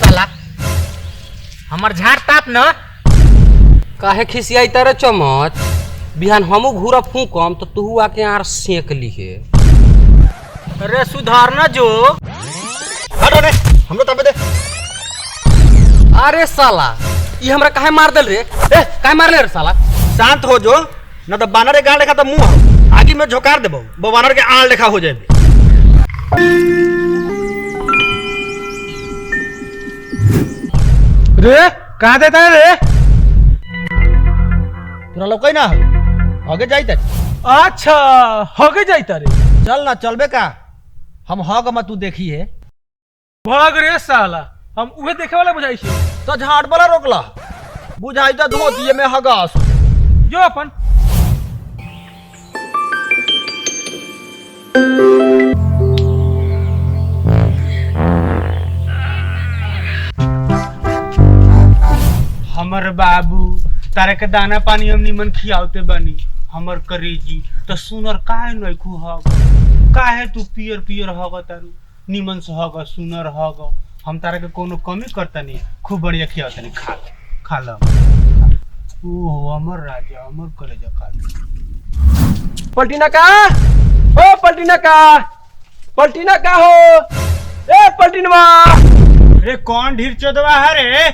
साला हमर झाड़ ताप न काहे खिसियाई तारे चमच बिहान हमू घूरा फूकम तो तू आके यार सेक लीहे। अरे सुधार न जो हटो रे हमरो तबे दे। अरे साला ये हमरा काहे मार दिल रे? काहे मारले रे साला? शांत हो जो न तो बानर के गाड़ देखा तो मुंह आगे में झोकार देबो वो बानर के आड़ लेखा हो जाए। रे कहाँ देता है रे? तोरा लौकै ना आगे जाइते। अच्छा होगे जाइता रे। चल ना चलबे का हम हग मत तू देखी है भाग रे साला हम उहे देखे वाला बुझाई छी। तो झाड़ वाला रोकला बुझाई तो धोतिए में हगास जो अपन हमर बाबू तारे के दाना पानी हम निमन खियावते बनी हमर करेजी तो सुनर काहे नहीं खू हग काहे तू पियर पियर हग तारू निमन से हग सुनर हग हम तारे के कोनो कमी करता नहीं खूब बढ़िया खियावता नहीं खा ला ओहो हमर राजा हमर करेजा खा पलटीना का ओ पलटीना का हो ए पलटीनवा। रे कौन ढीर चोदवा है रे?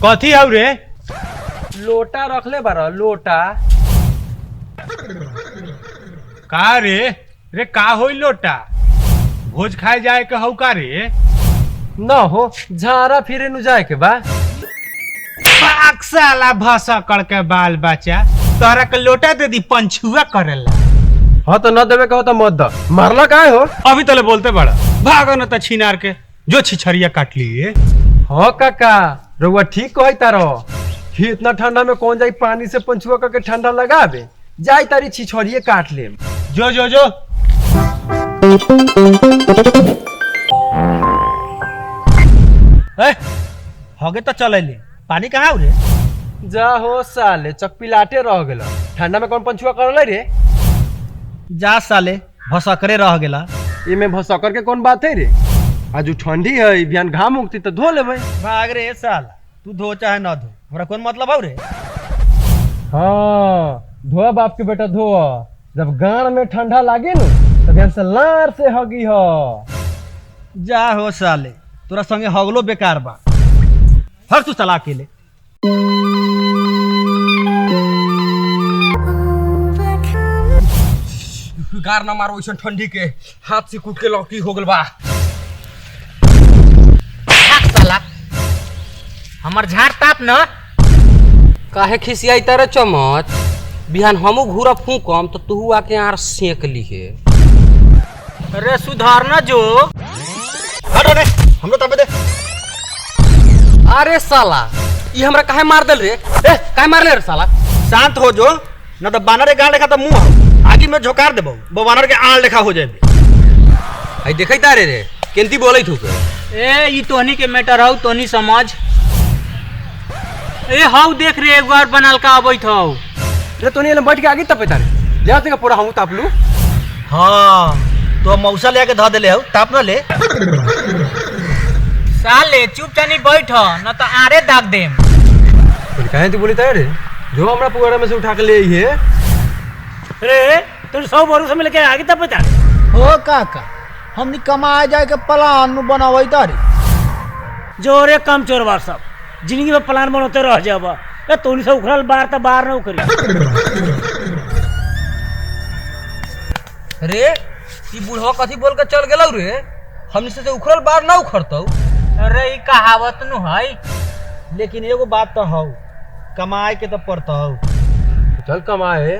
कथी हौ रे? लोटा रखले बारा लोटा का रे? रे का होई लोटा भोज खाए जाए के हौ का रे? न हो झारा फिरे नु जाए के बा। पाक साला भसा करके बाल बच्चा तोरा के लोटा दे दी पंछुआ करेला। हाँ तो न देवे का हो तो मत द मारला काहे हो? अभी तले बोलते बड़ा भागो न त छिनार के जो छिछरिया काट लिए। हाँ काका रउआ ठीक कही तारो कि इतना ठंडा में कौन जाई पानी से पंछुआ करके ठंडा लगावे जाई तारी छिछोरिए काट ले। जो जो जो हगे तो चले ले पानी कहाँ हो रे? जा हो साले चकपिलाटे रह गेला ठंडा में कौन पंछुआ करले रे? जा साले भसकरे रह गेला। इमे भसकर के कौन बात है रे? आज ठंडी है बिहान घाम उगती तो धो लेबै। भाग रे साला तू धो चाहे ना धो हमरा कौन मतलब हौ रे? हाँ धोआ बाप के बेटा धोआ जब गाड़ में ठंडा लागे नु तब बिहान से लार से हगी हो। जा हो साले तोरा संगे हगलो बेकार बा हर तू चला अकेले। गार न मारो ऐसा ठंडी के हाथ से कूट के लौकी हो गल बा। साला हमर झाड़ ताप न काहे खिसियाई तारे चमच बिहान हमू घूरा फूकम तो तू आके यार सेक लीहे। अरे सुधार न जो हटो रे हमरो तबे दे। अरे साला ये हमरा काहे मार दिल रे? काहे मारले रे साला? शांत हो जो न तो बानर के गाड़ देखा तो मुंह आगे में झोकार देबो वो बानर के आड़ लेखा हो जाए। आई देखै तारे रे केंती बोलै थू के? ए ई तोहनी के मैटर हौ तोहनी समझ। ए हौ देख रे एक बार बनल का अबैत हौ। रे तोनी एने बैठ के आगे तपे तारे जा ते पूरा हमू ताप लू। हाँ तो मौसा लेके ध देले हौ ताप न ले। साले चुपचानी बैठ न तो आरे दाग देम। काहे तू बोली तारे जो हमरा पुआरा में से उठा के ले आई है। रे तू 100 भरोसा में लेके आगे तपे तारे हो काका हमनी कमाए जाए के प्लान बनावई तारी। जोरे कम चोरवा सब जिंदगी में प्लान बनाते रह जाबा। ए तोनी से उखड़ल बार त बार न उखरी। रे ई बूढ़वा कथी बोल के चल गेलौ रे? हमनी से उखड़ल बार ना उखड़तौ। अरे ई कहावत नु है लेकिन एगो बात तो हौ कमाए के तो पड़ता हौ। चल कमाए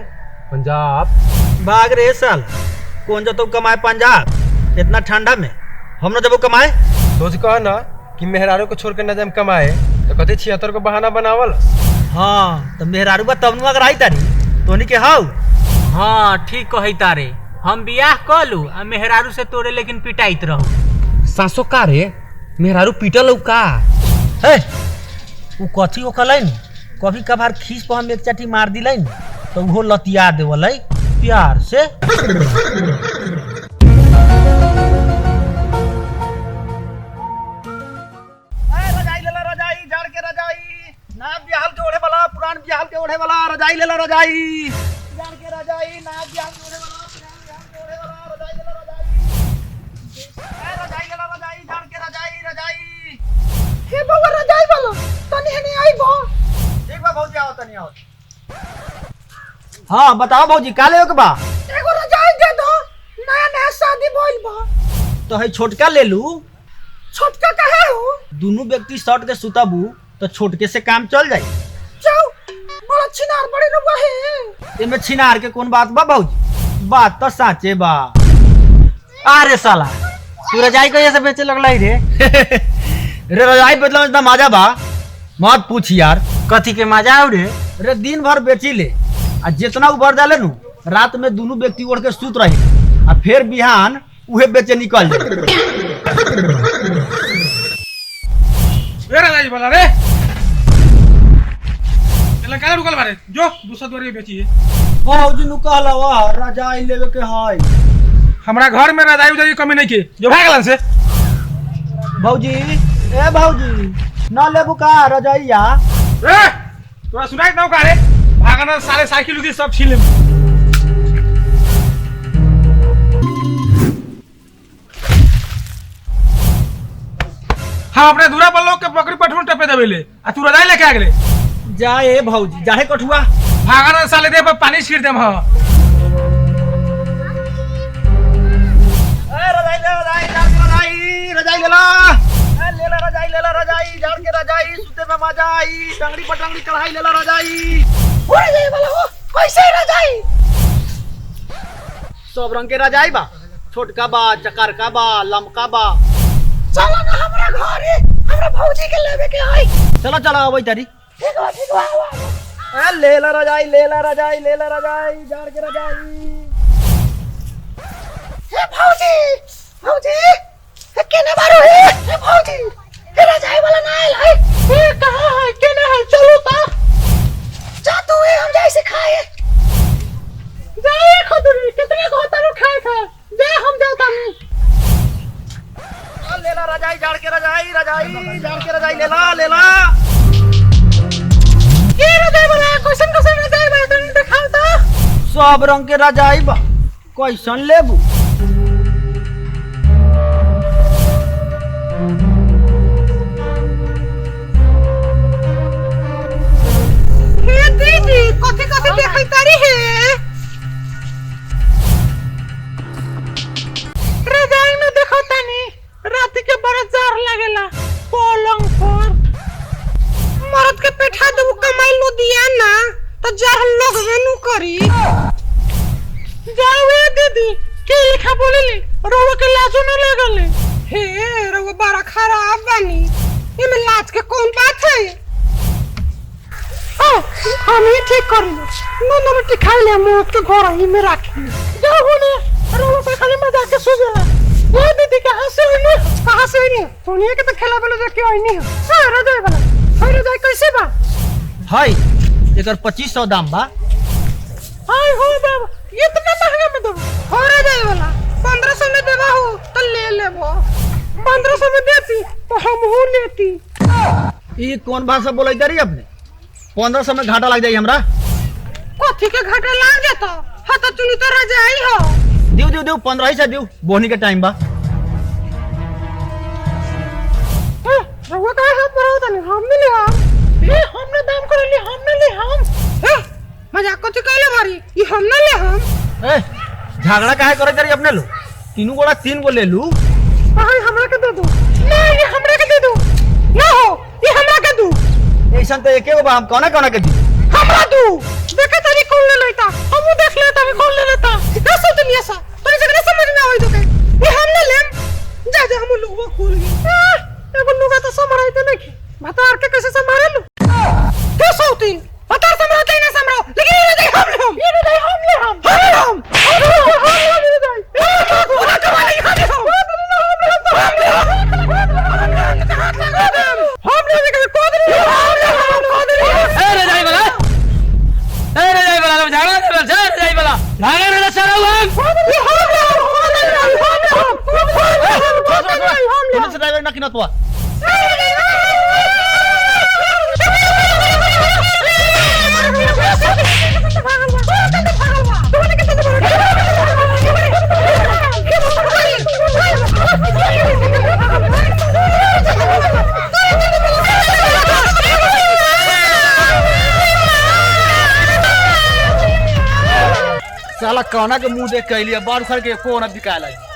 पंजाब। भाग रे साल कौन जतो कमाए पंजाब इतना ठंडा में हम न जब कमाए। सोच कह ना कि मेहरारू को छोड़ के न जाम कमाए तो कथी 76 को बहाना बनावल। हाँ तो मेहरारू बा तब अगर आई तारी तोनी के हौ। हाँ ठीक कही तारे हम बियाह कलू आ मेहरारू से तोरे लेकिन पिटाइत रहू। सासो का रे मेहरारू पीटल हौ का? है उ कथी हो कलैन कभी कभार खींच पर हम एक चाटी मार दिलैन तो वो लतिया देवलै प्यार से। रजाई ले ला रजाई जान के रजाई ना जान जोड़े वाला जोड़े वाला रजाई ले ला रजाई रजाई ले ला रजाई जान के रजाई रजाई हे बाबा रजाई वाला तनी हने आई बा एक बार भौजी आओ तनी आओ हां बताओ भौजी का ले के बा एगो रजाई दे दो नया नया शादी भइल बा तो है छोटका ले लू छोटका काहे हो दोनों व्यक्ति शर्ट के सुताबू तो छोटके से काम चल जाई जाओ बड़ा छिनार बड़ी लोग है एमे छिनार के कौन बात बा भौजी बात तो साचे बा अरे साला तू रजाई कहिए से बेचे लगला रे रे रजाई बेचला में इतना मजा बा मत पूछ यार कथी के मजा आउ रे रे दिन भर बेची ले आ जितना उबर डाले नु रात में दोनों व्यक्ति ओढ़ के सूत रहे आ फिर बिहान उहे बेचे निकल जाए रे रजाई वाला रे चला काला रुकल बारे जो दूसरा द्वारे बेची है भौजी नु कहला वा रजाई लेवे के हाय हमरा घर में रजाई उजाई कमी नहीं की जो भागलन से भौजी ए भौजी ना लेबू का रजाइया रे तोरा सुनाई ना का रे भागना सारे साइकिल उदी सब छीन ले हम अपने दूरा पर लोग के पकड़ी पठून टपे देवेले आ तू रजाई लेके आ गेले जा ए भौजी जाहे कठुआ भागना साले दे पर पानी छीड़ देम हां रजाई ले रजाई ले ला ले ला रजाई जान के रजाई सुते में मजा आई टंगड़ी पर टंगड़ी चढ़ाई ले ला रजाई हो रजाई वाला हो कैसे रजाई सब रंग के रजाई बा छोटका बा चकर का बा लमका बा चलो ना हमरा घरे हमरा भौजी के लेवे के आई चलो चलो अबई तारी ठीक बा ए ले ला रजाई जान के रजाई हे भौजी भौजी हे केने बारो हे भौजी हे रजाई वाला ना आइल है हे कहां है केने है चलो ता जा तू हम जाई से खाए जाए खदरी कितने को तारो खाए खा दे हम जाता नहीं ले ला रजाई जान के रजाई ले ला के रजाई वाला क्वेश्चन रजाई वाला तनी दिखाओ ता सब रंग के रजाई बा कैसन लेबू हे दीदी कथि देखै तारी हे रजाई में देखो तानी रात के बड़ा जार लागेला पलंग पर मरद के पेठा दे कमाई लो दिया ना तो जार लोग वेनु करी जावे दीदी के लिखा बोलेले रोवा के लाजो न लगले हे रोवा बड़ा खराब बनी इमे लाज के कौन बात है हम ही ठीक कर लो नो रोटी खा ले मौत के घर ही में रखी जाओ ने रोवा पे खाली मजाक के सो गया ये दीदी कहां से आई सोनिया के तो खेला बोले जो क्यों आई नहीं हां रजाई वाला हां रजाई कैसे बा हाय एकर 2500 दाम बा हाय हो बाबा ये इतना महंगा में दो हो रजाई वाला 1500 में देबा हो तो ले लेबो 1500 में देती तो हम हो लेती ये कौन भाषा बोलै तारी अपने 1500 में घाटा लग जाई हमरा कथी के घाटा लाग जाता हां तो चुनी तो रजाई हो दिउ 15 ही से दिउ बोहनी के टाइम बा रहुआ का हाथ बढ़ाओ तनी हम ले हमने दाम कर लिए हमने ले हम मजाक कथी कहले मारी ये हम ना ले हम ए झगड़ा काहे करे तारी अपने लो तीनों गोड़ा 3 गो ले लू हां हमरा के दे दो ना ये हमरा के दे दो ना हो ये हमरा के दो ऐसा तो एके गो बा हम कोना के दी हमरा दो देखे तारी कौन ले लेता हम देख लेता भी कौन ले लेता कैसे दुनिया सा तोरे जगह समझ में आवे तो ये हम ले लेम जा हम लोग खोल गए एगो लोग तो संभालते नहीं बता के कैसे संभाले लो कैसे होती बता संभालते ना संभालो लेकिन ये नहीं हम ले हम ये नहीं हम ले हम ड्राइवर ना किना तो साला कहना के मुंह देख के लिया बार उखड़ के को ना बिकाए लगी